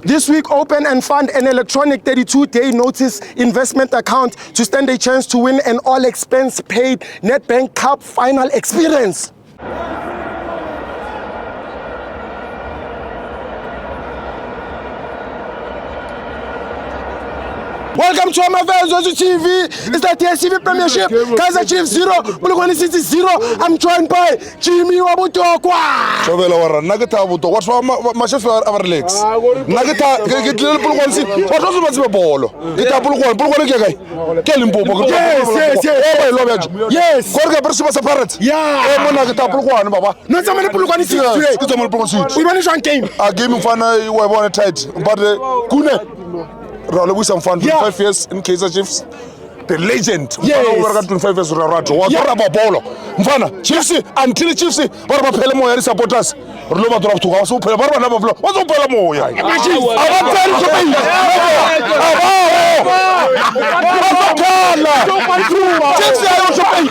This week, open and fund an electronic 32-day notice investment account to stand a chance to win an all-expense-paid Nedbank Cup final experience. Welcome to Amavelzo TV. It's the DSTV Premiership. Kaizer Chiefs 0, Bulugwane City 0. I'm joined by Jimmy Wabutokwa. Chovela wara nagata Wabutokwa. What's my chef our legs? Nagata get little Bulugwane City. What was my ball? Ita Bulugwane Gagai. Kelimpo. Yes. Korga Persima separate. Yeah. Nagata Bulugwane Baba. Not so many Bulugwane City today. It's a Bulugwane City. We managed one game. A game in Fana we won it tight. But Kune. Rolo with some fun 25 years in Kaizer Chiefs. The legend. Yes. 25 years Rato. What about Bolo? Mfana, Chiefs until Chiefs barba phela moya ri supporters. Rolo ba drop to go so phela barba na ba flow. What's phela moya? Abatani to be. Chiefs ayo to be.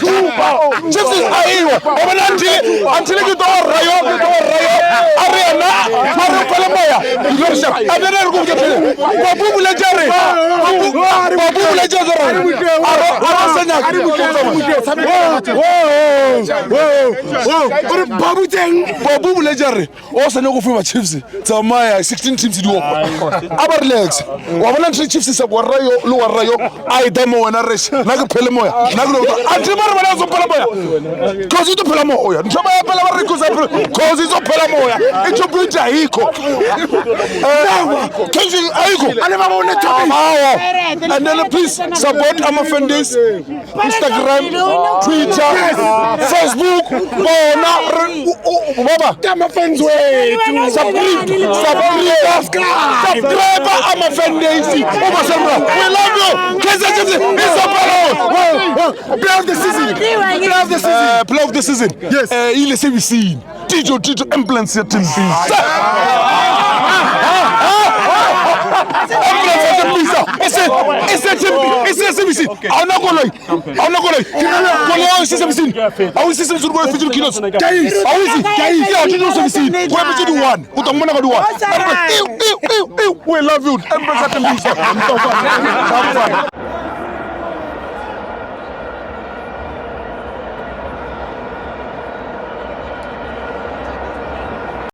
Chiefs ayo. Until you do rayo. Arena. Maru phela moya. Adere go get. Babu lejare. Babu lejare. Babu Legere. Also, no go for Chiefs. Tamaya 16 teams do. Our legs. Wabana Chiefs is a Warayo, Lower Rayo, I demo and a race. Naga Pelamoya. Nago. Antimara of Pelamoya. Cause it's a Pelamoya. Jamaya Pelamoya. Cause it's a Pelamoya. It's a bridge. Aiko. I never wanted to. And then please support Amafendis, Instagram, Twitter, Facebook, Baba. Amafendis, subscribe Amafendis. We love you. Kaizer Chiefs is a play of the season. Play of the season. Yes. Il est celui-ci. Tijo ambulance team. It's a CBC. I'm not going to we love you.